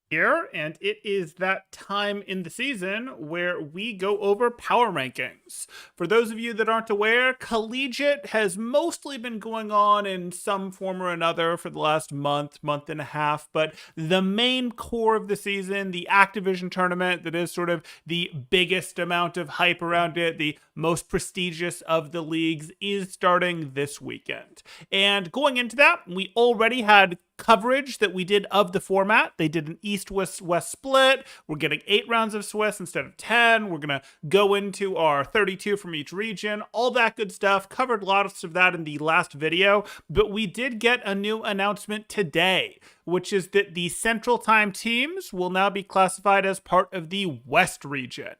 Here, and it is that time in the season where we go over power rankings. For those of you that aren't aware, collegiate has mostly been going on in some form or another for the last month and a half, but the main core of the season, the Activision tournament that is sort of the biggest amount of hype around it, the most prestigious of the leagues, is starting this weekend. And going into that, we already had coverage that we did of the format. They did an East-West split. We're getting 8 rounds of Swiss instead of 10. We're going to go into our 32 from each region, all that good stuff. Covered lots of that in the last video, but we did get a new announcement today, which is that the Central Time teams will now be classified as part of the West region.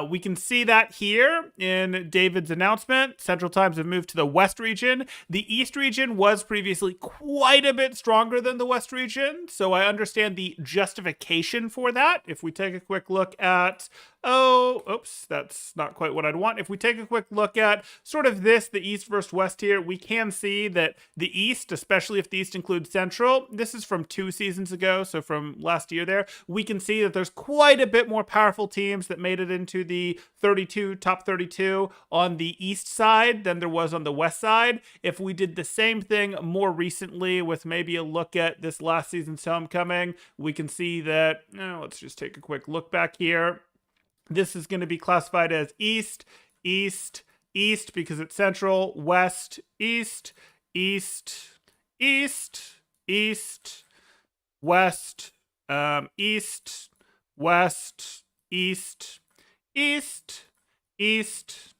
We can see that here in David's announcement. Central Times have moved to the West region. The East region was previously quite a bit stronger than the West region, so I understand the justification for that. If we take a quick look at oops, that's not quite what I'd want. If we take a quick look at sort of the East versus West here, we can see that the East, especially if the East includes Central, this is from 2 seasons ago, so from last year there, we can see that there's quite a bit more powerful teams that made it into the top 32 on the East side than there was on the West side. If we did the same thing more recently with maybe a look at this last season's homecoming, we can see that, let's just take a quick look back here. This is going to be classified as East, East, East because it's Central, West, East, East, East, East, West, East, West, East, East, East,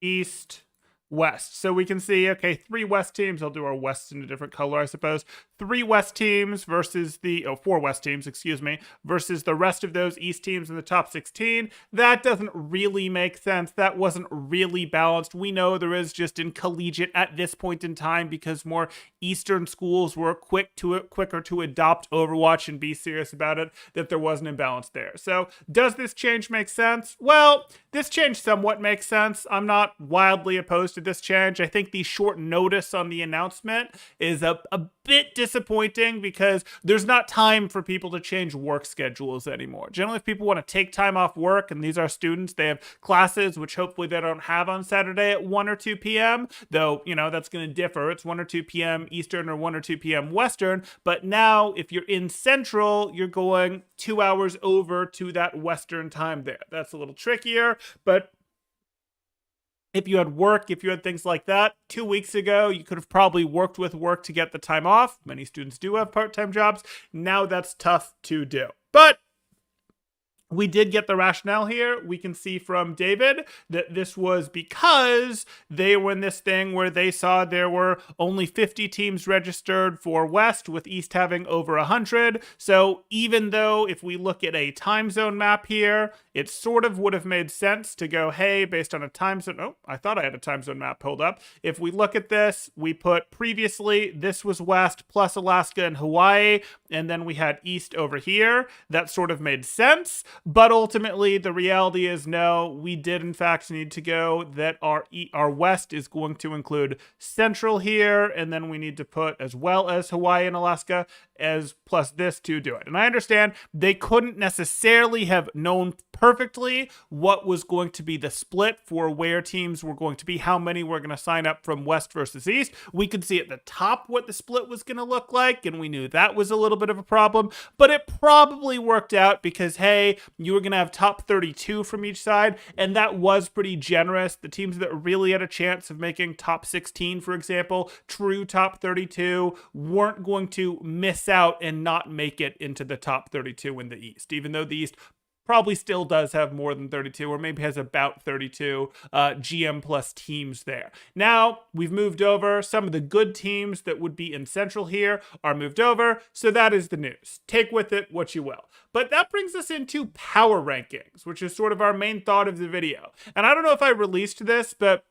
East, West. So we can see, okay, 3 West teams. I'll do our West in a different color, I suppose. 3 West teams versus 4 West teams, excuse me, versus the rest of those East teams in the top 16. That doesn't really make sense. That wasn't really balanced. We know there is just in collegiate at this point in time, because more Eastern schools were quicker to adopt Overwatch and be serious about it, that there was an imbalance there. So does this change make sense? Well, this change somewhat makes sense. I'm not wildly opposed to this change. I think the short notice on the announcement is a bit disappointing because there's not time for people to change work schedules anymore. Generally, if people want to take time off work, and these are students, they have classes, which hopefully they don't have on Saturday at 1 or 2 p.m., though, that's going to differ. It's 1 or 2 p.m. Eastern or 1 or 2 p.m. Western, but now if you're in Central, you're going 2 hours over to that Western time there. That's a little trickier, but if you had work, if you had things like that, 2 weeks ago, you could have probably worked with work to get the time off. Many students do have part-time jobs. Now that's tough to do. But we did get the rationale here. We can see from David that this was because they were in this thing where they saw there were only 50 teams registered for West, with East having over 100. So even though if we look at a time zone map here, it sort of would have made sense to go, hey, based on a time zone. Oh, I thought I had a time zone map pulled up. If we look at this, we put previously, this was West plus Alaska and Hawaii, and then we had East over here. That sort of made sense. But ultimately, the reality is no, we did in fact need to go that our West is going to include Central here, and then we need to put as well as Hawaii and Alaska as plus this to do it. And I understand they couldn't necessarily have known perfectly what was going to be the split for where teams were going to be, how many were going to sign up from West versus East. We could see at the top what the split was going to look like, and we knew that was a little bit of a problem, but it probably worked out because, hey, you were going to have top 32 from each side, and that was pretty generous. The teams that really had a chance of making top 16, for example, true top 32, weren't going to miss out and not make it into the top 32 in the East, even though the East probably still does have more than 32, or maybe has about 32 GM plus teams there. Now, we've moved over. Some of the good teams that would be in Central here are moved over, so that is the news. Take with it what you will. But that brings us into power rankings, which is sort of our main thought of the video. And I don't know if I released this, but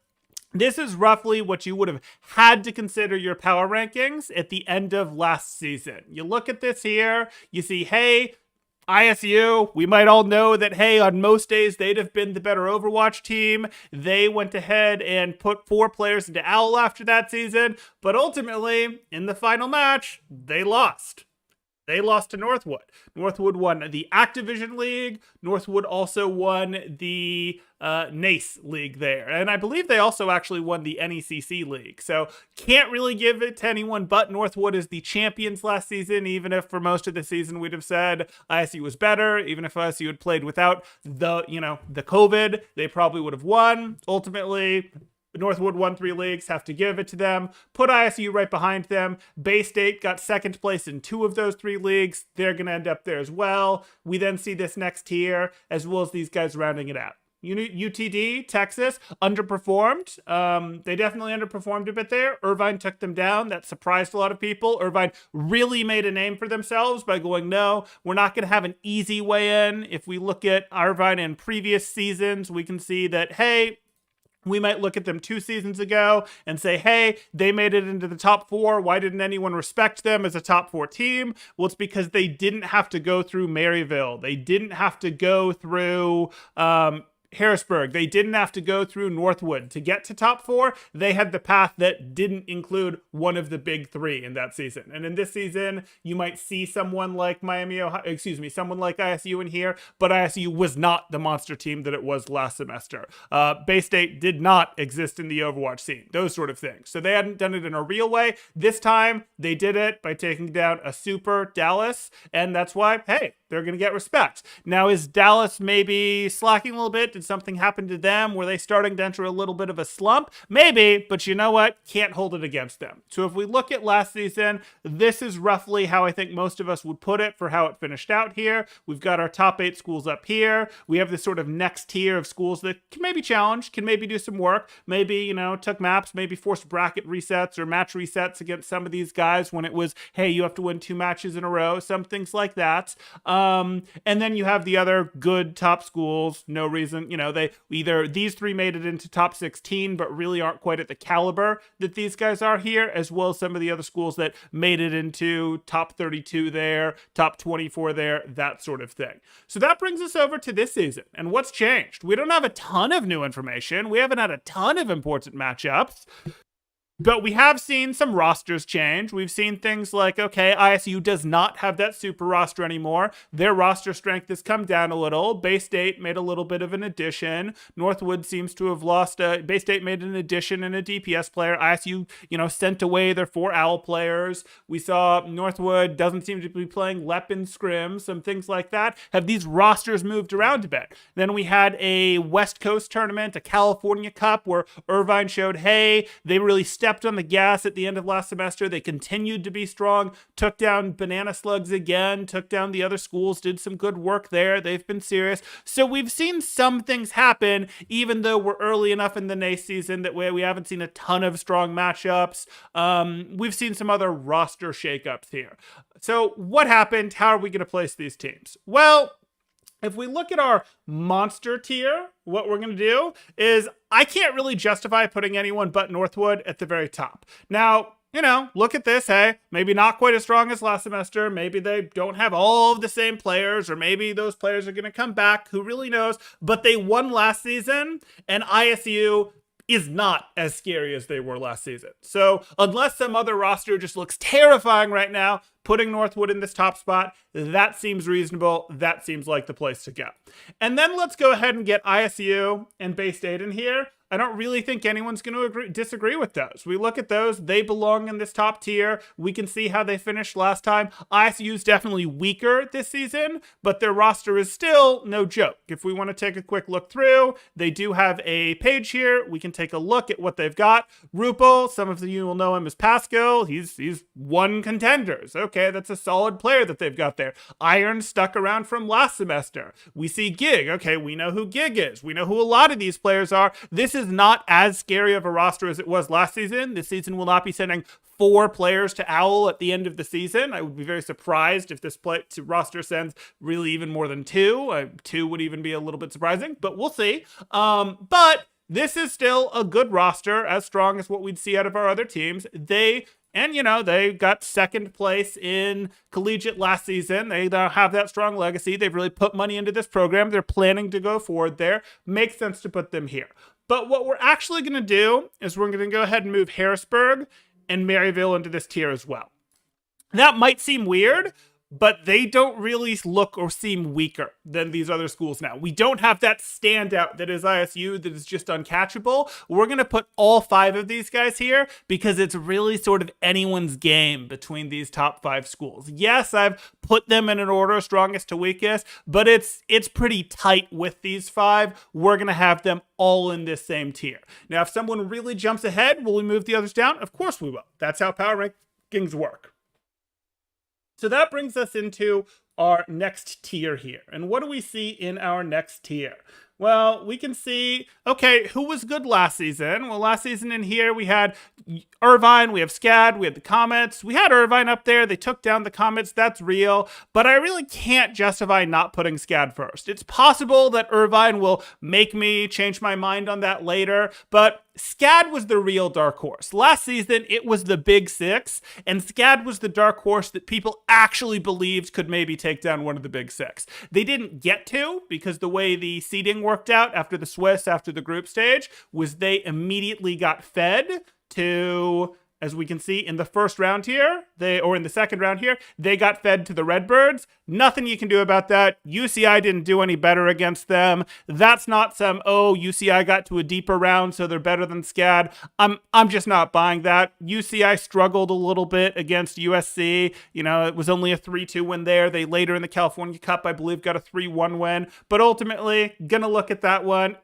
this is roughly what you would have had to consider your power rankings at the end of last season. You look at this here, you see, hey, ISU, we might all know that, hey, on most days, they'd have been the better Overwatch team. They went ahead and put 4 players into OWL after that season, but ultimately, in the final match, they lost. They lost to Northwood. Northwood won the Activision League. Northwood also won the NACE League there. And I believe they also actually won the NECC League. So can't really give it to anyone but Northwood as the champions last season, even if for most of the season we'd have said ISU was better. Even if ISU had played without the COVID, they probably would have won. Ultimately, Northwood won 3 leagues, have to give it to them. Put ISU right behind them. Bay State got second place in 2 of those 3 leagues. They're going to end up there as well. We then see this next tier, as well as these guys rounding it out. UTD, Texas, underperformed. They definitely underperformed a bit there. Irvine took them down. That surprised a lot of people. Irvine really made a name for themselves by going, no, we're not going to have an easy way in. If we look at Irvine in previous seasons, we can see that, hey, we might look at them 2 seasons ago and say, hey, they made it into the top 4. Why didn't anyone respect them as a top 4 team? Well, it's because they didn't have to go through Maryville. They didn't have to go through Harrisburg. They didn't have to go through Northwood to get to top 4. They had the path that didn't include one of the big 3 in that season. And in this season, you might see someone like someone like ISU in here, but ISU was not the monster team that it was last semester. Bay State did not exist in the Overwatch scene, those sort of things. So they hadn't done it in a real way. This time, they did it by taking down a super Dallas, and that's why, hey, they're going to get respect. Now, is Dallas maybe slacking a little bit? Did something happen to them? Were they starting to enter a little bit of a slump? Maybe, but you know what? Can't hold it against them. So if we look at last season, this is roughly how I think most of us would put it for how it finished out here. We've got our top 8 schools up here. We have this sort of next tier of schools that can maybe challenge, can maybe do some work, maybe, took maps, maybe forced bracket resets or match resets against some of these guys when it was, hey, you have to win 2 matches in a row, some things like that. And then you have the other good top schools. No reason, they either these 3 made it into top 16, but really aren't quite at the caliber that these guys are here, as well as some of the other schools that made it into top 32 there, top 24 there, that sort of thing. So that brings us over to this season. And what's changed? We don't have a ton of new information. We haven't had a ton of important matchups. But we have seen some rosters change. We've seen things like, okay, ISU does not have that super roster anymore. Their roster strength has come down a little. Bay State made a little bit of an addition. Northwood seems to have lost Bay State made an addition and a DPS player. ISU, sent away their 4 OWL players. We saw Northwood doesn't seem to be playing LEP and Scrim, some things like that. Have these rosters moved around a bit? Then we had a West Coast tournament, a California Cup, where Irvine showed, hey, they really stepped on the gas at the end of last semester. They continued to be strong, took down Banana Slugs again, took down the other schools, did some good work there. They've been serious. So we've seen some things happen, even though we're early enough in the NACE season that we haven't seen a ton of strong matchups. We've seen some other roster shakeups here. So what happened? How are we going to place these teams? Well, if we look at our monster tier, what we're going to do is I can't really justify putting anyone but Northwood at the very top. Now, look at this. Hey, maybe not quite as strong as last semester. Maybe they don't have all of the same players, or maybe those players are going to come back. Who really knows? But they won last season, and ISU is not as scary as they were last season. So unless some other roster just looks terrifying right now, putting Northwood in this top spot, that seems reasonable. That seems like the place to go. And then let's go ahead and get ISU and Bay State in here. I don't really think anyone's going to disagree with those. We look at those. They belong in this top tier. We can see how they finished last time. ISU is definitely weaker this season, but their roster is still no joke. If we want to take a quick look through, they do have a page here. We can take a look at what they've got. Rupal, some of you will know him as Pascal. He's won contenders. Okay, that's a solid player that they've got there. Iron stuck around from last semester. We see Gig. Okay, we know who Gig is. We know who a lot of these players are. This is not as scary of a roster as it was last season. This season will not be sending 4 players to OWL at the end of the season. I would be very surprised if this roster sends really even more than 2. 2 would even be a little bit surprising, but we'll see. But this is still a good roster, as strong as what we'd see out of our other teams. They got second place in collegiate last season. They have that strong legacy. They've really put money into this program. They're planning to go forward there. Makes sense to put them here. But what we're actually going to do is we're going to go ahead and move Harrisburg and Maryville into this tier as well. That might seem weird, but they don't really look or seem weaker than these other schools now. We don't have that standout that is ISU that is just uncatchable. We're going to put all 5 of these guys here because it's really sort of anyone's game between these top 5 schools. Yes, I've put them in an order strongest to weakest, but it's pretty tight with these 5. We're going to have them all in this same tier. Now, if someone really jumps ahead, will we move the others down? Of course we will. That's how power rankings work. So that brings us into our next tier here. And what do we see in our next tier? Well, we can see, okay, who was good last season? Well, last season in here, we had Irvine, we have SCAD, we had the Comets. We had Irvine up there. They took down the Comets. That's real. But I really can't justify not putting SCAD first. It's possible that Irvine will make me change my mind on that later, but SCAD was the real dark horse. Last season, it was the Big Six, and SCAD was the dark horse that people actually believed could maybe take down one of the Big Six. They didn't get to, because the way the seeding worked out after the Swiss, after the group stage, was they immediately got fed to, as we can see in the first round here, or in the second round here, they got fed to the Redbirds. Nothing you can do about that. UCI didn't do any better against them. That's not some, oh, UCI got to a deeper round, so they're better than SCAD. I'm just not buying that. UCI struggled a little bit against USC. You know, it was only a 3-2 win there. They later in the California Cup, I believe, got a 3-1 win. But ultimately, gonna look at that one.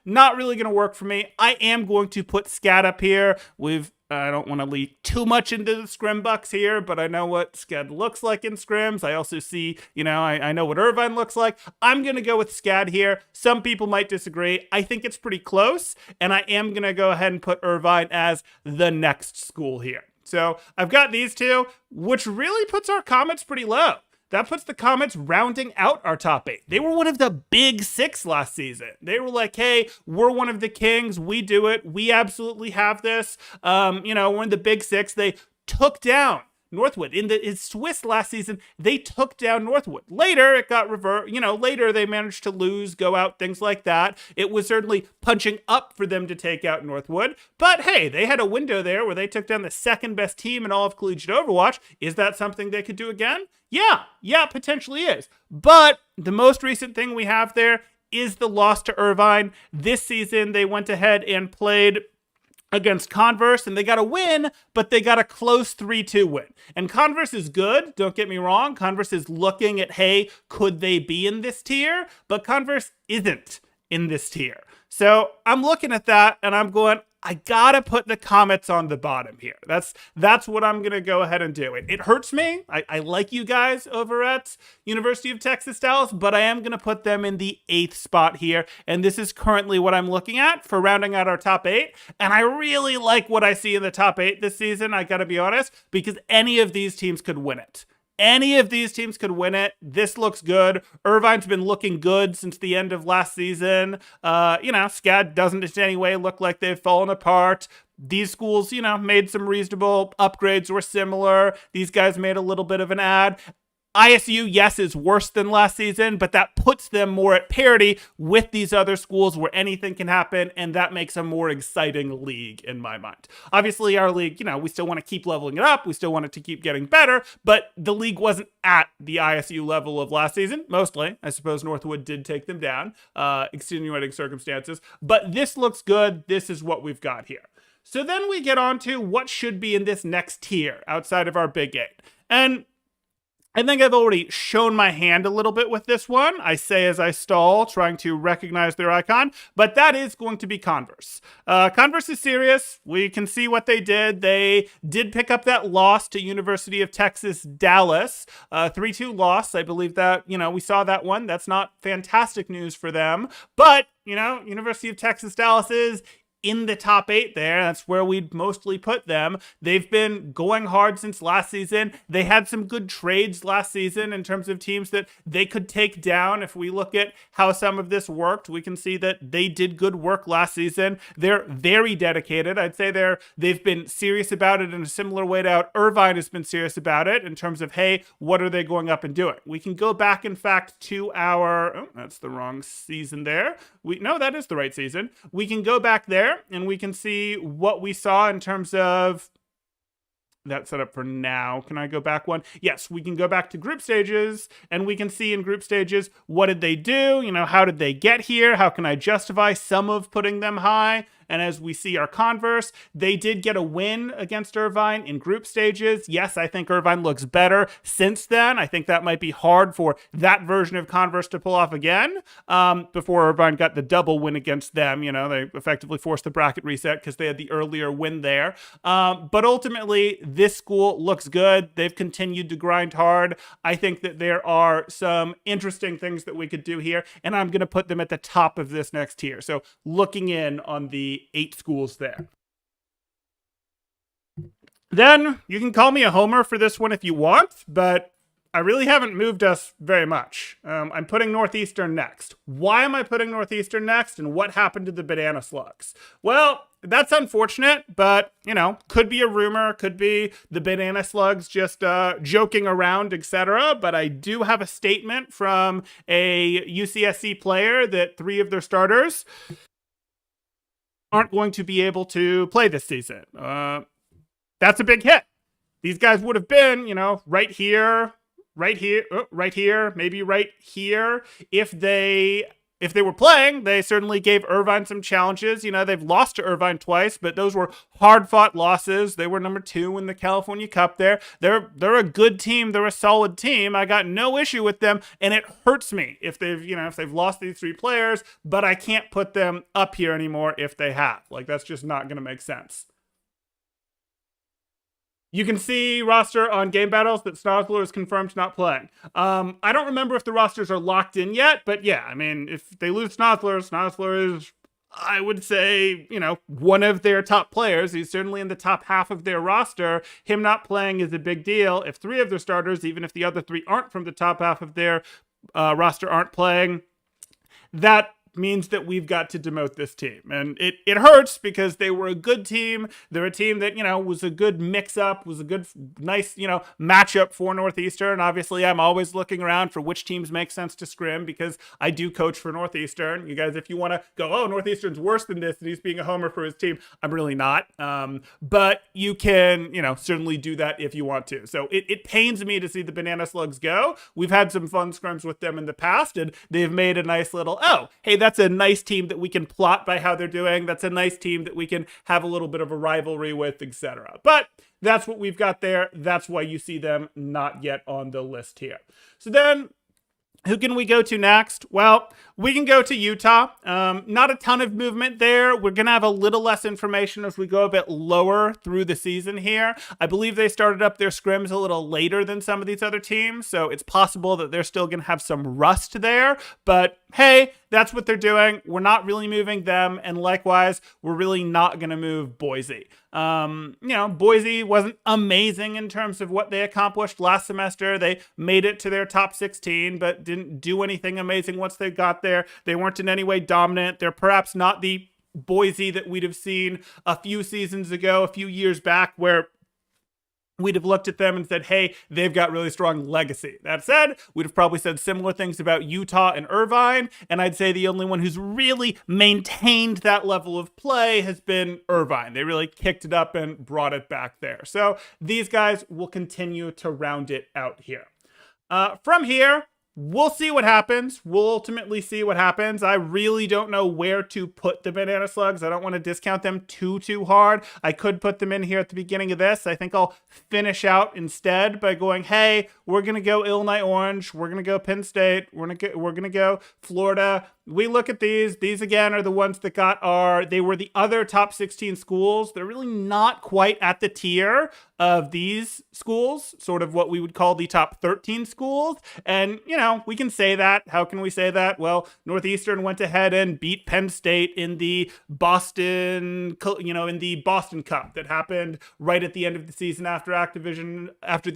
Not really gonna work for me. I am going to put SCAD up here. I don't want to leak too much into the scrim bucks here, but I know what SCAD looks like in scrims. I also see, I know what Irvine looks like. I'm going to go with SCAD here. Some people might disagree. I think it's pretty close, and I am going to go ahead and put Irvine as the next school here. So I've got these two, which really puts our Comets pretty low. That puts the Comets rounding out our top 8. They were one of the Big Six last season. They were like, hey, we're one of the kings. We do it. We absolutely have this. We're in the Big Six. They took down Northwood. In Swiss last season, they took down Northwood. Later, it got reversed. Later they managed to lose, go out, things like that. It was certainly punching up for them to take out Northwood. But hey, they had a window there where they took down the second best team in all of collegiate Overwatch. Is that something they could do again? Yeah, potentially is. But the most recent thing we have there is the loss to Irvine. This season, they went ahead and played against Converse, and they got a win, but they got a close 3-2 win. And Converse is good, don't get me wrong. Converse is looking at, hey, could they be in this tier? But Converse isn't in this tier. So I'm looking at that, and I'm going, I gotta put the Comets on the bottom here. That's what I'm gonna go ahead and do. It hurts me. I like you guys over at University of Texas Dallas, but I am gonna put them in the 8th spot here. And this is currently what I'm looking at for rounding out our top 8. And I really like what I see in the top 8 this season, I gotta be honest, because any of these teams could win it. Any of these teams could win it. This looks good. Irvine's been looking good since the end of last season. SCAD doesn't in any way look like they've fallen apart. These schools, made some reasonable upgrades or similar. These guys made a little bit of an ad. ISU, yes, is worse than last season, but that puts them more at parity with these other schools where anything can happen, and that makes a more exciting league in my mind. Obviously, our league, we still want to keep leveling it up. We still want it to keep getting better, but the league wasn't at the ISU level of last season, mostly. I suppose Northwood did take them down, extenuating circumstances, but this looks good. This is what we've got here. So then we get on to what should be in this next tier outside of our Big 8. And I think I've already shown my hand a little bit with this one. I say as I stall, trying to recognize their icon, but that is going to be Converse. Converse is serious. We can see what they did. They did pick up that loss to University of Texas Dallas, 3-2 loss. I believe that, we saw that one. That's not fantastic news for them, but, University of Texas Dallas is in the top 8 there. That's where we'd mostly put them. They've been going hard since last season. They had some good trades last season in terms of teams that they could take down. If we look at how some of this worked, we can see that they did good work last season. They're very dedicated. I'd say they've been serious about it in a similar way to how Irvine has been serious about it in terms of, hey, what are they going up and doing? We can go back, in fact, to that's the wrong season there. No, that is the right season. We can go back there and we can see what we saw in terms of that set up for now. Can I go back one? Yes, we can go back to group stages, and we can see in group stages, what did they do? How did they get here? How can I justify some of putting them high? And as we see our converse, they did get a win against Irvine in group stages. Yes, I think Irvine looks better since then. I think that might be hard for that version of converse to pull off again. Before Irvine got the double win against them, they effectively forced the bracket reset because they had the earlier win there. But ultimately, this school looks good. They've continued to grind hard. I think that there are some interesting things that we could do here, and I'm going to put them at the top of this next tier. So looking in on the 8 schools there. Then you can call me a homer for this one if you want, but I really haven't moved us very much. I'm putting Northeastern next. Why am I putting Northeastern next, and what happened to the Banana Slugs? Well, that's unfortunate, but, could be a rumor, could be the Banana Slugs just joking around, etc. But I do have a statement from a UCSC player that 3 of their starters aren't going to be able to play this season. That's a big hit. These guys would have been, right here, maybe right here. If they were playing, they certainly gave Irvine some challenges. They've lost to Irvine twice, but those were hard-fought losses. They were number 2 in the California Cup there. They're a good team. They're a solid team. I got no issue with them, and it hurts me if they've lost these 3 players, but I can't put them up here anymore if they have. That's just not going to make sense. You can see roster on Game Battles that Snozzler is confirmed not playing. I don't remember if the rosters are locked in yet, but yeah, if they lose Snozzler is, I would say, one of their top players. He's certainly in the top half of their roster. Him not playing is a big deal. If 3 of their starters, even if the other 3 aren't from the top half of their roster, aren't playing, that means that we've got to demote this team. And it hurts because they were a good team. They're a team that, was a good mix-up, was a good, nice, matchup for Northeastern. Obviously, I'm always looking around for which teams make sense to scrim because I do coach for Northeastern. You guys, if you want to go, oh, Northeastern's worse than this and he's being a homer for his team, I'm really not. But you can, certainly do that if you want to. So it pains me to see the Banana Slugs go. We've had some fun scrims with them in the past, and they've made a nice little, oh, hey, that's a nice team that we can plot by how they're doing. That's a nice team that we can have a little bit of a rivalry with, etc. But that's what we've got there. That's why you see them not yet on the list here. So then, who can we go to next? Well, we can go to Utah. Not a ton of movement there. We're going to have a little less information as we go a bit lower through the season here. I believe they started up their scrims a little later than some of these other teams, so it's possible that they're still going to have some rust there. But hey, that's what they're doing. We're not really moving them, and likewise, we're really not going to move Boise. Boise wasn't amazing in terms of what they accomplished last semester. They made it to their top 16, but didn't do anything amazing once they got there. They weren't in any way dominant. They're perhaps not the Boise that we'd have seen a few seasons ago, a few years back, where we'd have looked at them and said, hey, they've got really strong legacy. That said, we'd have probably said similar things about Utah and Irvine, and I'd say the only one who's really maintained that level of play has been Irvine. They really kicked it up and brought it back there. So these guys will continue to round it out here. From here, we'll see what happens. We'll ultimately see what happens. I really don't know where to put the Banana Slugs. I don't want to discount them too hard. I could put them in here at the beginning of this. I think I'll finish out instead by going, hey, we're going to go Illinois Orange. We're going to go Penn State. We're going to go Florida. We look at these again are the ones that they were the other top 16 schools. They're really not quite at the tier of these schools, sort of what we would call the top 13 schools. And, we can say that. How can we say that? Well, Northeastern went ahead and beat Penn State in the Boston Cup that happened right at the end of the season after the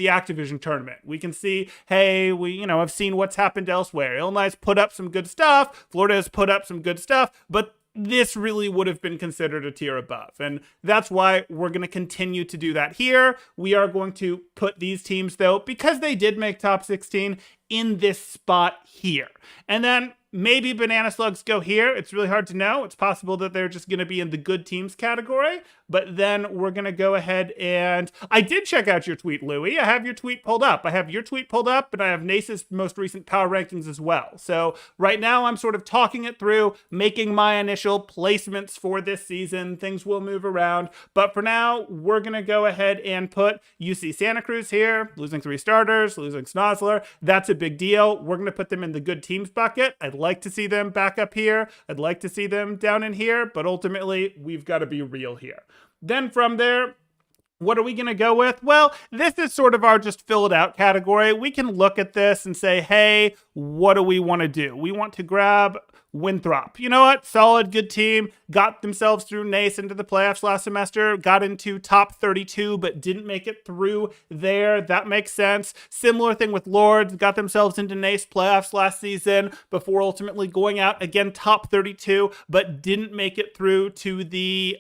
Activision tournament. We can see, hey, I've seen what's happened elsewhere. Illinois has put up some good stuff. Florida has put up some good stuff, but this really would have been considered a tier above. And that's why we're going to continue to do that here. We are going to put these teams, though, because they did make top 16, in this spot here. And then maybe Banana Slugs go here. It's really hard to know. It's possible that they're just going to be in the good teams category. But then we're going to go ahead and I did check out your tweet, Lueyyy. I have your tweet pulled up. I have your tweet pulled up, and I have NACE's most recent power rankings as well. So right now I'm sort of talking it through, making my initial placements for this season. Things will move around. But for now, we're going to go ahead and put UC Santa Cruz here, losing 3 starters, losing Snozzler. That's a big deal. We're going to put them in the good teams bucket. I'd like to see them back up here. I'd like to see them down in here, but ultimately, we've got to be real here. Then from there, what are we going to go with? Well, this is sort of our just fill it out category. We can look at this and say, hey, what do we want to do? We want to grab Winthrop. You know what? Solid, good team. Got themselves through NACE into the playoffs last semester. Got into top 32, but didn't make it through there. That makes sense. Similar thing with Lords. Got themselves into NACE playoffs last season before ultimately going out again top 32, but didn't make it through to the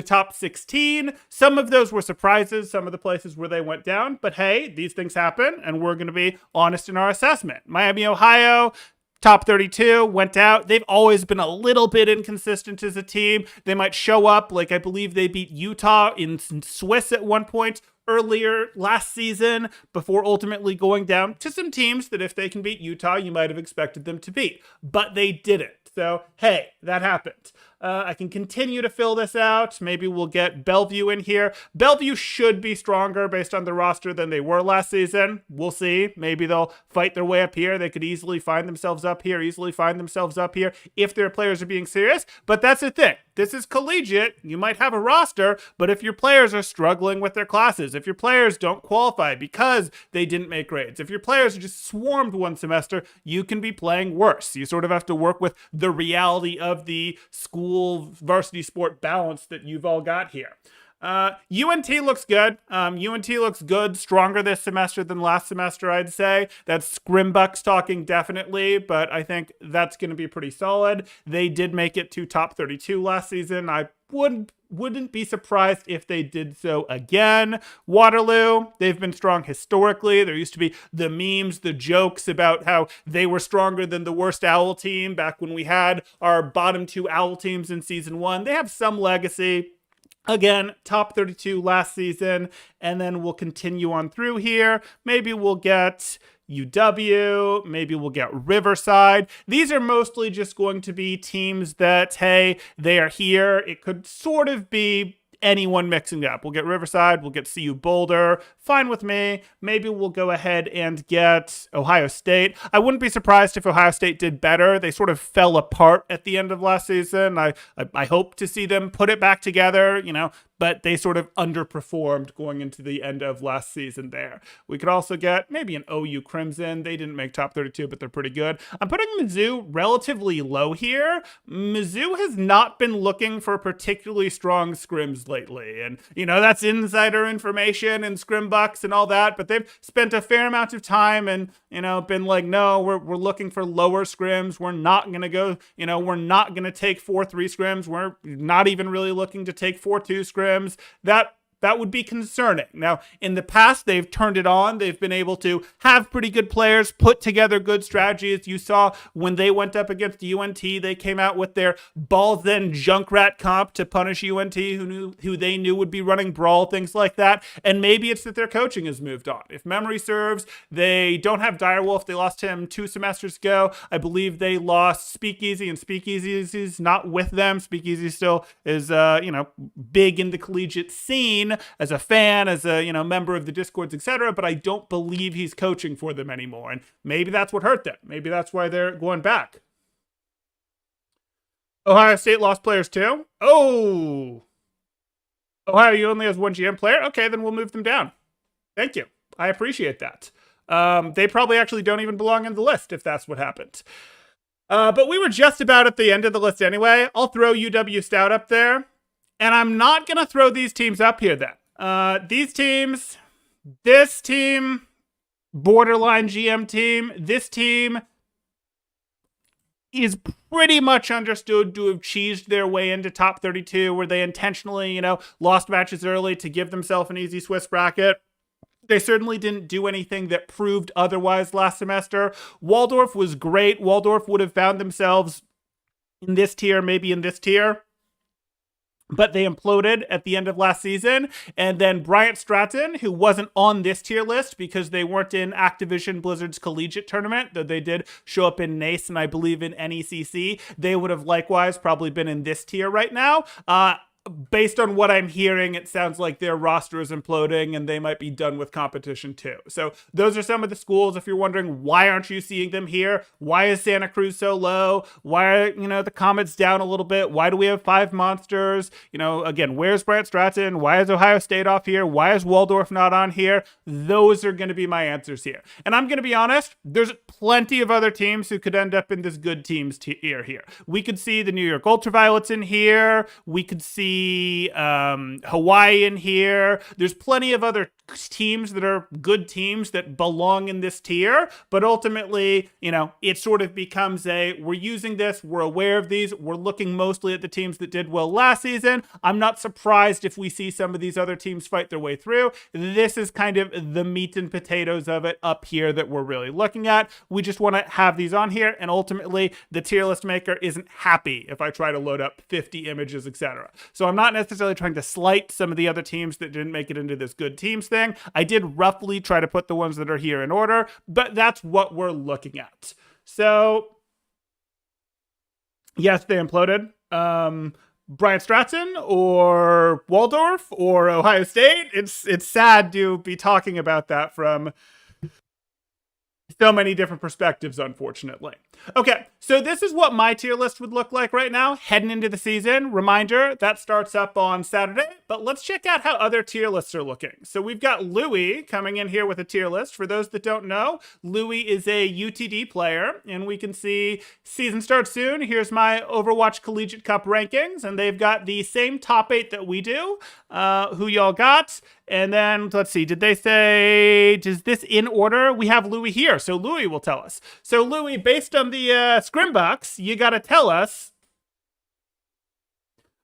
top 16. Some of those were surprises, some of the places where they went down, but hey, these things happen, and we're going to be honest in our assessment. Miami, Ohio, top 32, went out. They've always been a little bit inconsistent as a team. They might show up, like I believe they beat Utah in Swiss at one point earlier last season before ultimately going down to some teams that if they can beat Utah, you might have expected them to beat, but they didn't. So, hey, that happened. I can continue to fill this out. Maybe we'll get Bellevue in here. Bellevue should be stronger based on the roster than they were last season. We'll see. Maybe they'll fight their way up here. They could easily find themselves up here, if their players are being serious. But that's the thing. This is collegiate. You might have a roster, but if your players are struggling with their classes, if your players don't qualify because they didn't make grades, if your players are just swarmed one semester, you can be playing worse. You sort of have to work with the reality of the school varsity sport balance that you've all got here. UNT looks good. UNT looks good, stronger this semester than last semester, I'd say. That's Scrimbucks talking definitely, but I think that's going to be pretty solid. They did make it to top 32 last season. I wouldn't be surprised if they did so again. Waterloo, they've been strong historically. There used to be the memes, the jokes about how they were stronger than the worst Owl team back when we had our bottom 2 Owl teams in season 1. They have some legacy. Again, top 32 last season, and then we'll continue on through here. Maybe we'll get UW, maybe we'll get Riverside. These are mostly just going to be teams that, hey, they are here. It could sort of be anyone mixing up. We'll get Riverside, we'll get CU Boulder, fine with me. Maybe we'll go ahead and get Ohio State. I wouldn't be surprised if Ohio State did better. They sort of fell apart at the end of last season. I hope to see them put it back together, but they sort of underperformed going into the end of last season there. We could also get maybe an OU Crimson. They didn't make top 32, but they're pretty good. I'm putting Mizzou relatively low here. Mizzou has not been looking for particularly strong scrims lately. And, that's insider information and Scrimbucks and all that, but they've spent a fair amount of time and, been like, no, we're looking for lower scrims. We're not going to go, we're not going to take 4-3 scrims. We're not even really looking to take 4-2 scrims. That would be concerning. Now, in the past, they've turned it on. They've been able to have pretty good players, put together good strategies. You saw when they went up against UNT, they came out with their Balls Then Junkrat comp to punish UNT, who they knew would be running brawl, things like that. And maybe it's that their coaching has moved on. If memory serves, they don't have Direwolf. They lost him 2 semesters ago. I believe they lost Speakeasy, and Speakeasy is not with them. Speakeasy still is, big in the collegiate scene as a fan, as a member of the Discords, etc., but I don't believe he's coaching for them anymore, and maybe that's what hurt them. Maybe that's why they're going back. Ohio State lost players too? Oh! Ohio only has 1 GM player? Okay, then we'll move them down. Thank you. I appreciate that. They probably actually don't even belong in the list if that's what happened. But we were just about at the end of the list anyway. I'll throw UW Stout up there. And I'm not going to throw these teams up here then. These teams, this team, borderline GM team, this team is pretty much understood to have cheesed their way into top 32 where they intentionally, lost matches early to give themselves an easy Swiss bracket. They certainly didn't do anything that proved otherwise last semester. Waldorf was great. Waldorf would have found themselves in this tier, maybe in this tier. but they imploded at the end of last season. And then Bryant Stratton, who wasn't on this tier list because they weren't in Activision Blizzard's collegiate tournament, though they did show up in NACE and I believe in NECC, they would have likewise probably been in this tier right now. Based on what I'm hearing, it sounds like their roster is imploding and they might be done with competition too. So those are some of the schools. If you're wondering, why aren't you seeing them here? Why is Santa Cruz so low? Why are, the Comets down a little bit? Why do we have 5 monsters? Again, where's Bryant Stratton? Why is Ohio State off here? Why is Waldorf not on here? Those are going to be my answers here. And I'm going to be honest, there's plenty of other teams who could end up in this good teams tier here. We could see the New York Ultraviolets in here. We could see Hawaii in here. There's plenty of other teams that are good teams that belong in this tier, but ultimately, it sort of becomes we're using this, we're aware of these, we're looking mostly at the teams that did well last season. I'm not surprised if we see some of these other teams fight their way through. This is kind of the meat and potatoes of it up here that we're really looking at. We just want to have these on here, and ultimately, the tier list maker isn't happy if I try to load up 50 images, etc. So I'm not necessarily trying to slight some of the other teams that didn't make it into this good teams thing. I did roughly try to put the ones that are here in order, but that's what we're looking at. So yes, they imploded. Bryant Stratton or Waldorf or Ohio State. It's sad to be talking about that from so many different perspectives, unfortunately. Okay, so this is what my tier list would look like right now, heading into the season. Reminder, that starts up on Saturday, but let's check out how other tier lists are looking. So we've got Lueyyy coming in here with a tier list. For those that don't know, Lueyyy is a UTD player, and we can see season starts soon. Here's my Overwatch Collegiate Cup rankings, and they've got the same top 8 that we do. Who y'all got? And then, let's see, did they say, is this in order? We have Lueyyy here, so Lueyyy will tell us. So Lueyyy, based on the Scrimbucks, you gotta tell us,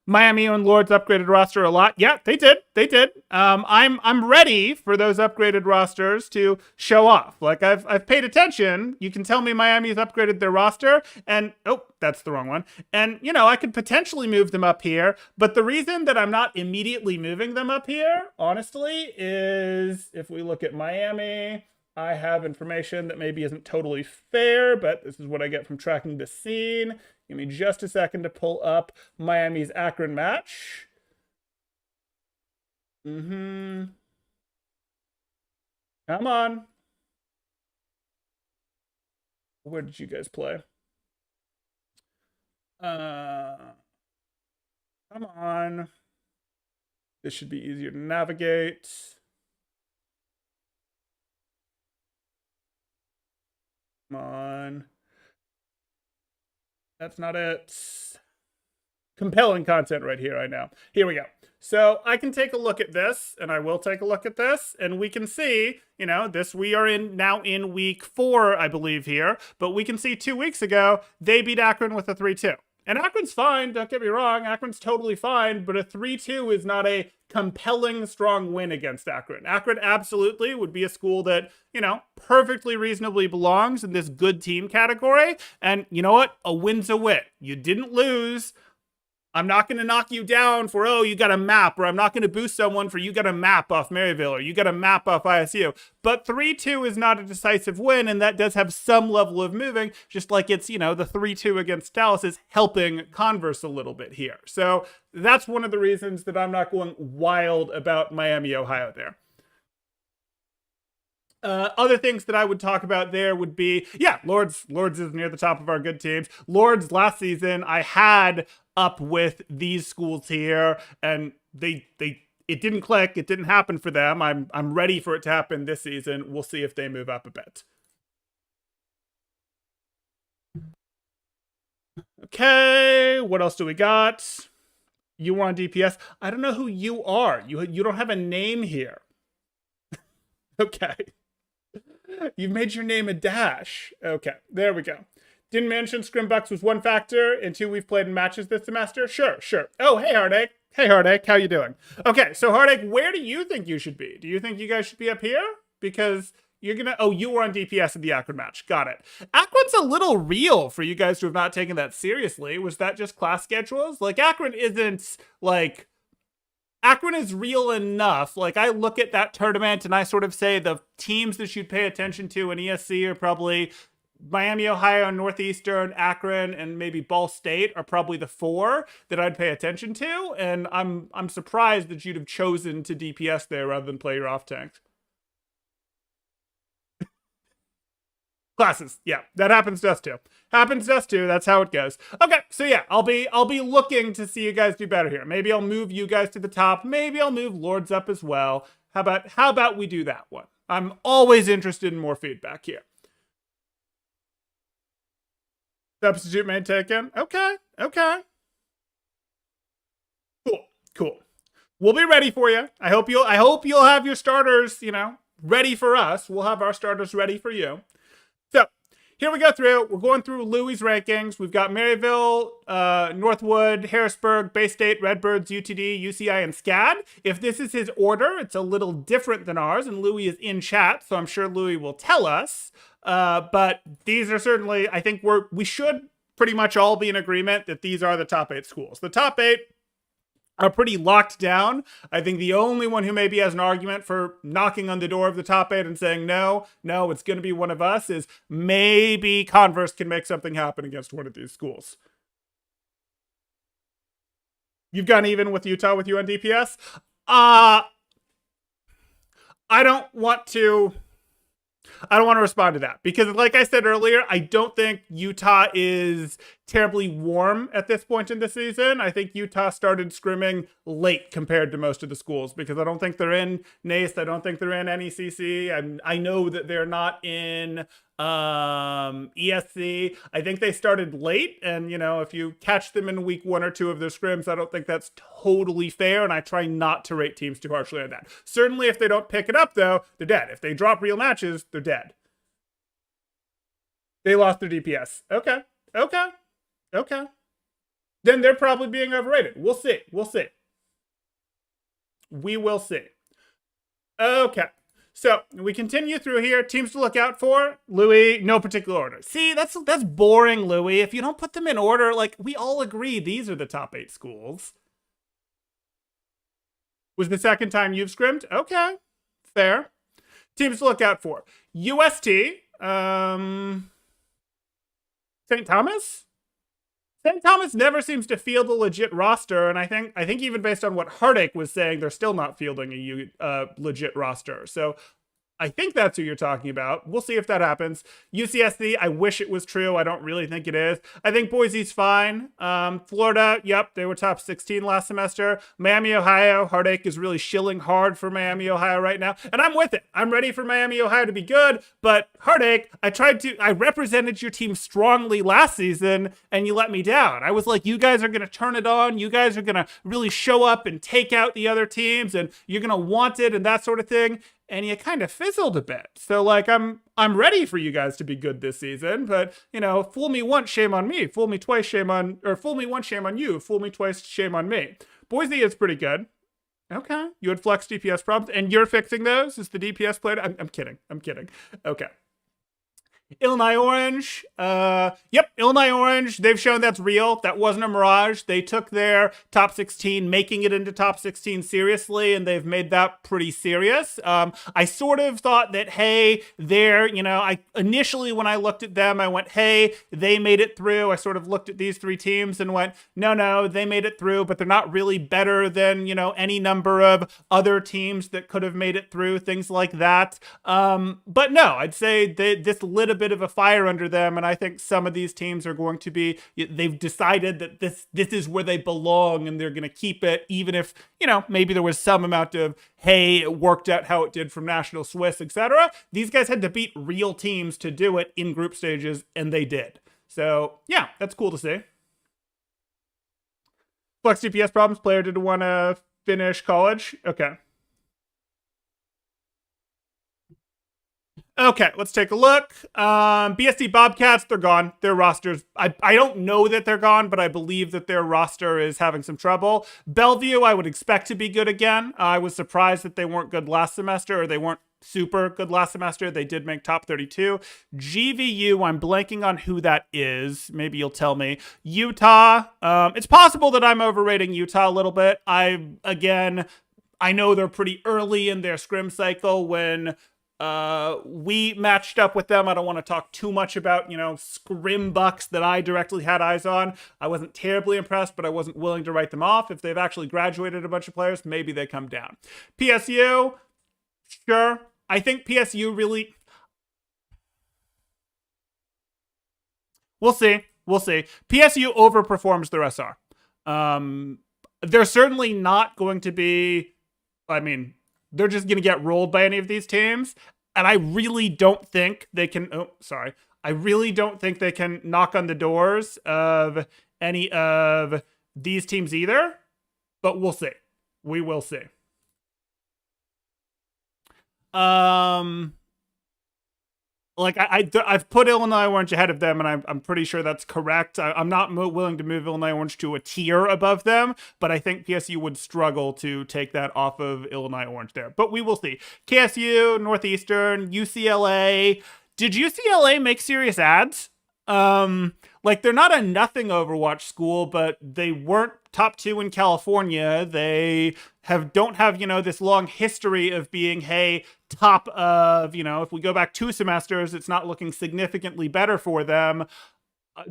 Miami and Lords upgraded roster a lot. Yeah, they did. I'm ready for those upgraded rosters to show off. Like I've paid attention. You can tell me Miami's upgraded their roster, and that's the wrong one. And I could potentially move them up here, but the reason that I'm not immediately moving them up here, honestly, is if we look at Miami, I have information that maybe isn't totally fair, but this is what I get from tracking the scene. Give me just a second to pull up Miami's Akron match. Come on. Where did you guys play? Come on. This should be easier to navigate. Come on. That's not it. Compelling content right here, I know. Here we go. So I can take a look at this, and I will take a look at this, and we can see, we are now in week 4, I believe here, but we can see 2 weeks ago, they beat Akron with a 3-2. And Akron's fine, don't get me wrong, Akron's totally fine, but a 3-2 is not a compelling, strong win against Akron. Akron absolutely would be a school that, perfectly reasonably belongs in this good team category. And you know what? A win's a win. You didn't lose. I'm not going to knock you down for, you got a map, or I'm not going to boost someone for you got a map off Maryville, or you got a map off ISU. But 3-2 is not a decisive win, and that does have some level of moving, just like it's, the 3-2 against Dallas is helping Converse a little bit here. So that's one of the reasons that I'm not going wild about Miami, Ohio there. Other things that I would talk about there would be, Lords is near the top of our good teams. Lords last season, I had up with these schools here, and it didn't click. It didn't happen for them. I'm ready for it to happen this season. We'll see if they move up a bit. Okay, what else do we got? You were on DPS. I don't know who you are. You don't have a name here. Okay. You've made your name a dash. Okay, there we go. Didn't mention Scrimbucks was one factor, and 2, we've played in matches this semester. Sure. Oh, hey, Heartache. Hey, Heartache, how you doing? Okay, so Heartache, where do you think you should be? Do you think you guys should be up here? Because You're gonna. Oh, you were on DPS in the Akron match. Got it. Akron's a little real for you guys to have not taken that seriously. Was that just class schedules? Like Akron isn't like. Akron is real enough. Like I look at that tournament and I sort of say the teams that you'd pay attention to in ESC are probably Miami, Ohio, Northeastern, Akron, and maybe Ball State are probably the 4 that I'd pay attention to. And I'm surprised that you'd have chosen to DPS there rather than play your off tanks. Classes, yeah, that happens to us too. Happens to us too. That's how it goes. Okay, so yeah, I'll be looking to see you guys do better here. Maybe I'll move you guys to the top. Maybe I'll move Lords up as well. How about we do that one? I'm always interested in more feedback here. Substitute main taken. Okay. Cool. We'll be ready for you. I hope you'll have your starters, ready for us. We'll have our starters ready for you. So here we go through. We're going through Luey's rankings. We've got Maryville, Northwood, Harrisburg, Bay State, Redbirds, UTD, UCI, and SCAD. If this is his order, it's a little different than ours, and Lueyy is in chat, so I'm sure Lueyy will tell us. But these are certainly, I think we should pretty much all be in agreement that these are the top 8 schools. The top 8 are pretty locked down. I think the only one who maybe has an argument for knocking on the door of the top 8 and saying, no, it's going to be one of us is maybe Converse can make something happen against one of these schools. You've gone even with Utah with you on DPS? I don't want to respond to that because like I said earlier, I don't think Utah is terribly warm at this point in the season. I think Utah started scrimming late compared to most of the schools because I don't think they're in NACE. I don't think they're in NECC. I know that they're not in ESC. I think they started late, and if you catch them in week 1 or 2 of their scrims, I don't think that's totally fair, and I try not to rate teams too harshly on that. Certainly if they don't pick it up though, they're dead. If they drop real matches, they're dead. They lost their DPS. Okay. Then they're probably being overrated. We'll see. We will see. Okay. So we continue through here. Teams to look out for. Lueyy, no particular order. See, that's boring, Lueyy. If you don't put them in order, like we all agree these are the top 8 schools. Was the second time you've scrimmed? Okay. Fair. Teams to look out for. UST. St. Thomas? St. Thomas never seems to field a legit roster, and I think even based on what Heartache was saying, they're still not fielding a legit roster. So I think that's who you're talking about. We'll see if that happens. UCSC, I wish it was true. I don't really think it is. I think Boise's fine. Florida, yep, they were top 16 last semester. Miami, Ohio, Heartache is really shilling hard for Miami, Ohio right now. And I'm with it. I'm ready for Miami, Ohio to be good. But Heartache, I represented your team strongly last season and you let me down. I was like, you guys are going to turn it on. You guys are going to really show up and take out the other teams and you're going to want it and that sort of thing. And you kind of fizzled a bit. So like I'm ready for you guys to be good this season, but fool me once, shame on me. Fool me twice, fool me once, shame on you. Fool me twice, shame on me. Boise is pretty good. Okay. You had flex DPS problems and you're fixing those? Is the DPS played? I'm kidding. Okay. Illinois Orange. Yep, Illinois Orange. They've shown that's real. That wasn't a mirage. They took their top 16, making it into top 16 seriously, and they've made that pretty serious. I sort of thought that, hey, I initially when I looked at them, I went, hey, they made it through. I sort of looked at these 3 teams and went, no, they made it through, but they're not really better than, any number of other teams that could have made it through, things like that. But no, I'd say this lit a bit of a fire under them, and I think some of these teams are going to be, they've decided that this is where they belong and they're going to keep it, even if maybe there was some amount of, hey, it worked out how it did from National Swiss, etc. These guys had to beat real teams to do it in group stages, and they did. So yeah, that's cool to see. Flex DPS problems. Player didn't want to finish college. Okay, let's take a look. BSD Bobcats, they're gone. Their rosters, I don't know that they're gone, but I believe that their roster is having some trouble. Bellevue, I would expect to be good again. I was surprised that they weren't good last semester, or they weren't super good last semester. They did make top 32. GVU, I'm blanking on who that is. Maybe you'll tell me. Utah, it's possible that I'm overrating Utah a little bit. I know they're pretty early in their scrim cycle. When we matched up with them, I don't want to talk too much about, scrim bucks that I directly had eyes on. I wasn't terribly impressed, but I wasn't willing to write them off. If they've actually graduated a bunch of players, maybe they come down. PSU, sure. I think PSU really... We'll see. PSU overperforms their SR. They're certainly not going to be... they're just going to get rolled by any of these teams. And I really don't think they can... I really don't think they can knock on the doors of any of these teams either. But we'll see. We will see. I've put Illinois Orange ahead of them, and I'm pretty sure that's correct. I'm not willing to move Illinois Orange to a tier above them, but I think PSU would struggle to take that off of Illinois Orange there. But we will see. KSU, Northeastern, UCLA. Did UCLA make serious ads? They're not a nothing Overwatch school, but they weren't top 2 in California. They don't have, this long history of being, hey, top of, if we go back 2 semesters, it's not looking significantly better for them.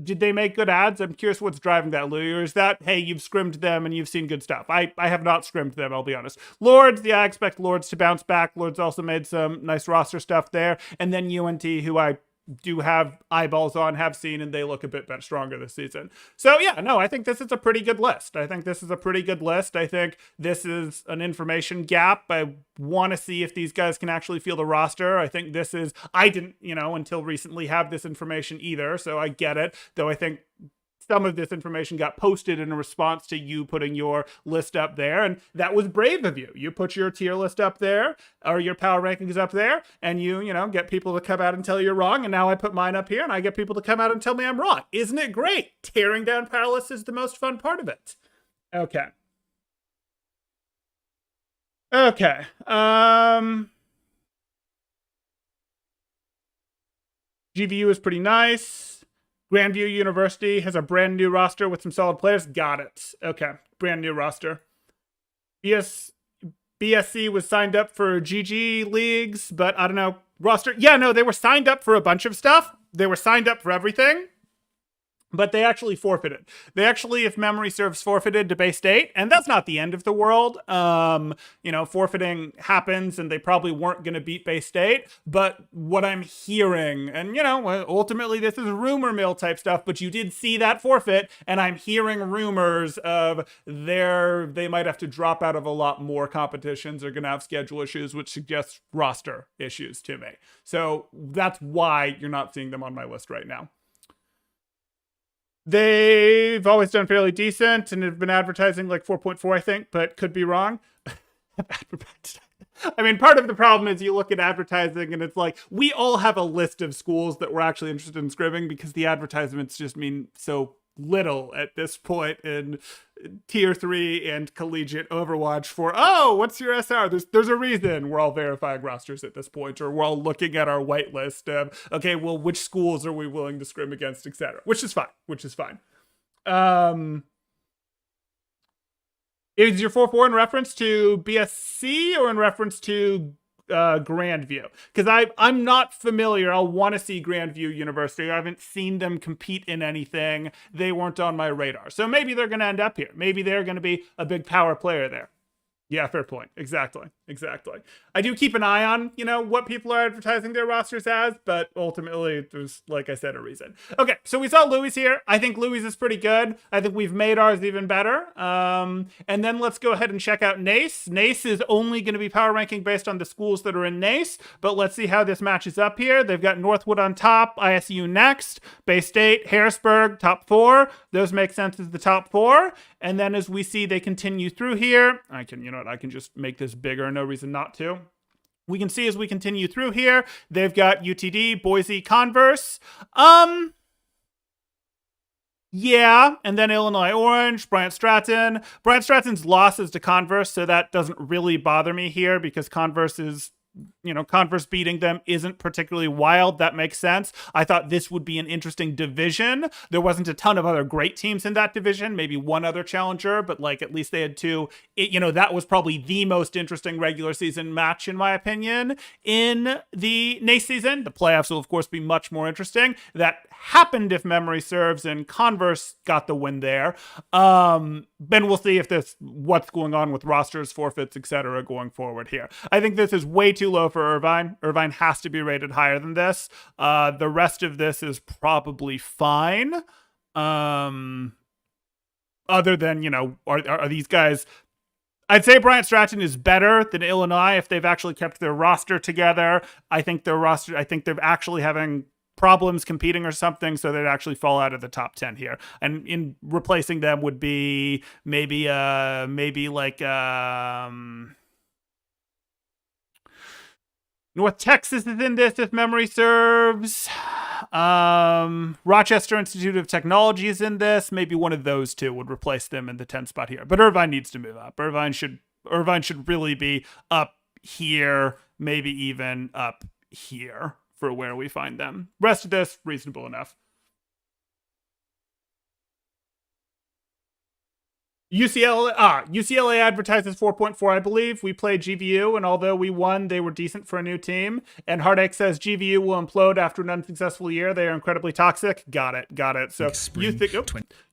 Did they make good ads? I'm curious what's driving that, Lueyyy. Or is that, hey, you've scrimmed them and you've seen good stuff? I have not scrimmed them, I'll be honest. Lords, I expect Lords to bounce back. Lords also made some nice roster stuff there. And then UNT, who I do have eyeballs on, have seen, and they look a bit stronger this season. So yeah, no, I think this is a pretty good list. I think this is an information gap. I want to see if these guys can actually feel the roster. I think I didn't, until recently have this information either, so I get it. Though I think some of this information got posted in a response to you putting your list up there, and that was brave of you. You put your tier list up there, or your power rankings up there, and you get people to come out and tell you you're wrong, and now I put mine up here, and I get people to come out and tell me I'm wrong. Isn't it great? Tearing down power lists is the most fun part of it. Okay. GVU is pretty nice. Grandview University has a brand new roster with some solid players. Got it. Okay. Brand new roster. BSC was signed up for GG leagues, but I don't know. Roster. Yeah, no, they were signed up for a bunch of stuff. They were signed up for everything. But they actually forfeited. They actually, if memory serves, forfeited to Bay State, and that's not the end of the world. Forfeiting happens, and they probably weren't going to beat Bay State. But what I'm hearing, and ultimately this is rumor mill type stuff, but you did see that forfeit, and I'm hearing rumors of they might have to drop out of a lot more competitions. They're going to have schedule issues, which suggests roster issues to me. So that's why you're not seeing them on my list right now. They've always done fairly decent and have been advertising like 4.4, I think, but could be wrong. Part of the problem is you look at advertising and it's like, we all have a list of schools that we're actually interested in scrimming because the advertisements just mean so little at this point in tier 3 and collegiate Overwatch for, what's your SR? There's a reason we're all verifying rosters at this point, or we're all looking at our whitelist of, okay, well, which schools are we willing to scrim against, etc. Which is fine. Is your 4-4 in reference to BSC or in reference to Grandview? Because I'm not familiar. I'll want to see Grandview University. I haven't seen them compete in anything. They weren't on my radar. So maybe they're going to end up here. Maybe they're going to be a big power player there. Yeah, fair point. Exactly. I do keep an eye on, what people are advertising their rosters as, but ultimately there's, like I said, a reason. Okay, so we saw Lueyyy's here. I think Lueyy's is pretty good. I think we've made ours even better. And then let's go ahead and check out NACE. NACE is only going to be power ranking based on the schools that are in NACE, but let's see how this matches up here. They've got Northwood on top, ISU next, Bay State, Harrisburg, top 4. Those make sense as the top 4. And then as we see, they continue through here. I can just make this bigger. No reason not to. We can see as we continue through here, they've got UTD, Boise, Converse. Yeah, and then Illinois Orange, Bryant Stratton. Bryant Stratton's losses to Converse, so that doesn't really bother me here because Converse is Converse beating them isn't particularly wild. That makes sense. I thought this would be an interesting division. There wasn't a ton of other great teams in that division, maybe one other challenger, but like at least they had two. That was probably the most interesting regular season match, in my opinion, in the NACE season. The playoffs will, of course, be much more interesting. That happened, if memory serves, and Converse got the win there. Then we'll see if what's going on with rosters, forfeits, etc. going forward here. I think this is way too low for Irvine. Irvine has to be rated higher than this. The rest of this is probably fine. Other than, are these guys... I'd say Bryant Stratton is better than Illinois if they've actually kept their roster together. I think they're actually having problems competing or something, so they'd actually fall out of the top 10 here. And in replacing them would be maybe like North Texas is in this, if memory serves. Rochester Institute of Technology is in this. Maybe one of those two would replace them in the 10 spot here. But Irvine needs to move up. Irvine should really be up here, maybe even up here for where we find them. Rest of this, reasonable enough. UCLA advertises 4.4, I believe. We played GVU, and although we won, they were decent for a new team. And Heartache says GVU will implode after an unsuccessful year. They are incredibly toxic. Got it. So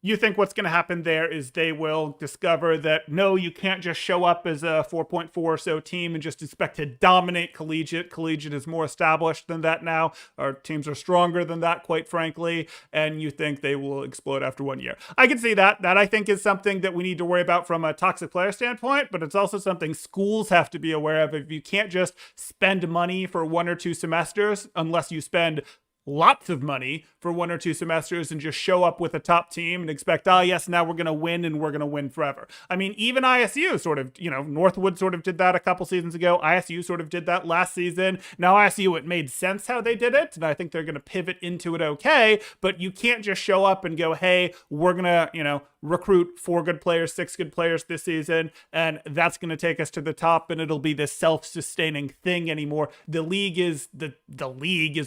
you think what's going to happen there is they will discover that, no, you can't just show up as a 4.4 or so team and just expect to dominate collegiate. Collegiate is more established than that now. Our teams are stronger than that, quite frankly. And you think they will explode after 1 year. I can see that. That, I think, is something that we need to worry about from a toxic player standpoint, but it's also something schools have to be aware of. If you can't just spend money for 1 or 2 semesters, unless you spend lots of money for 1 or 2 semesters and just show up with a top team and expect, yes, now we're going to win and we're going to win forever. I mean, even ISU sort of, Northwood sort of did that a couple seasons ago. ISU sort of did that last season. Now ISU, it made sense how they did it, and I think they're going to pivot into it okay, but you can't just show up and go, hey, we're going to, recruit 4 good players, 6 good players this season, and that's going to take us to the top, and it'll be this self-sustaining thing anymore. The league is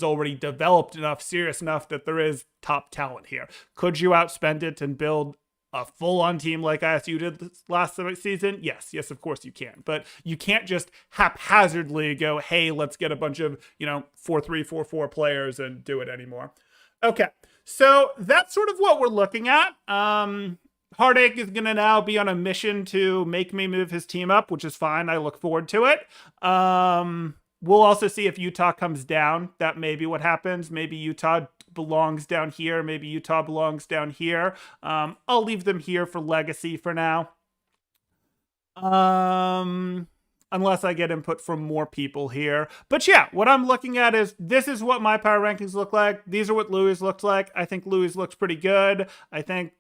already developed enough, serious enough that there is top talent here. Could you outspend it and build a full-on team like ISU did last season? Yes, of course you can. But you can't just haphazardly go, hey, let's get a bunch of, 4-3, 4-4 players and do it anymore. Okay, so that's sort of what we're looking at. Heartache is going to now be on a mission to make me move his team up, which is fine. I look forward to it. We'll also see if Utah comes down. That may be what happens. Maybe Utah belongs down here. Maybe Utah belongs down here. I'll leave them here for legacy for now. Unless I get input from more people here. But yeah, what I'm looking at is, this is what my power rankings look like. These are what Lueyyy's looked like. I think Lueyyy's looks pretty good. I think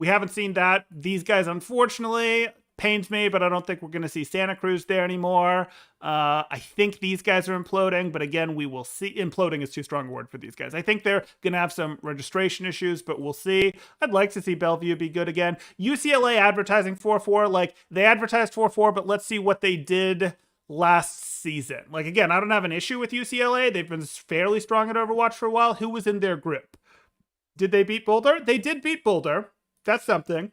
we haven't seen that. These guys, unfortunately, pains me, but I don't think we're going to see Santa Cruz there anymore. I think these guys are imploding, but again, we will see. Imploding is too strong a word for these guys. I think they're going to have some registration issues, but we'll see. I'd like to see Bellevue be good again. UCLA advertising 4-4. They advertised 4-4, but let's see what they did last season. Again, I don't have an issue with UCLA. They've been fairly strong at Overwatch for a while. Who was in their group? Did they beat Boulder? They did beat Boulder. That's something.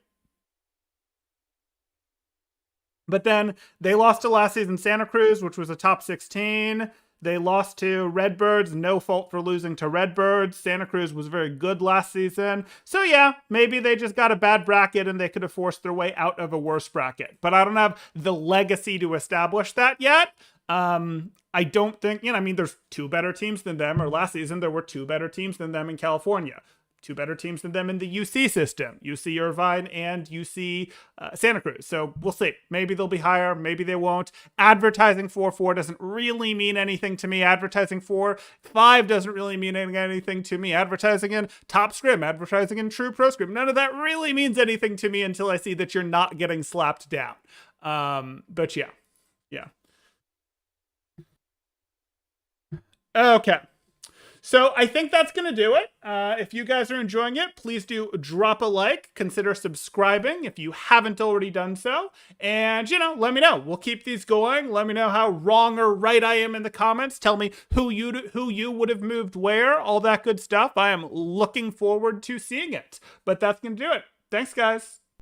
But then they lost to last season Santa Cruz, which was a top 16. They lost to Redbirds. No fault for losing to Redbirds. Santa Cruz was very good last season. So yeah, maybe they just got a bad bracket and they could have forced their way out of a worse bracket. But I don't have the legacy to establish that yet. I don't think, there's 2 better teams than them, or last season there were 2 better teams than them in California. 2 better teams than them in the UC system, UC Irvine and UC Santa Cruz. So we'll see. Maybe they'll be higher. Maybe they won't. Advertising 4-4 doesn't really mean anything to me. Advertising 4-5 doesn't really mean anything to me. Advertising in Top Scrim, advertising in True Pro Scrim, none of that really means anything to me until I see that you're not getting slapped down. But yeah. Okay. So I think that's going to do it. If you guys are enjoying it, please do drop a like. Consider subscribing if you haven't already done so. And, let me know. We'll keep these going. Let me know how wrong or right I am in the comments. Tell me who you would have moved where, all that good stuff. I am looking forward to seeing it. But that's going to do it. Thanks, guys.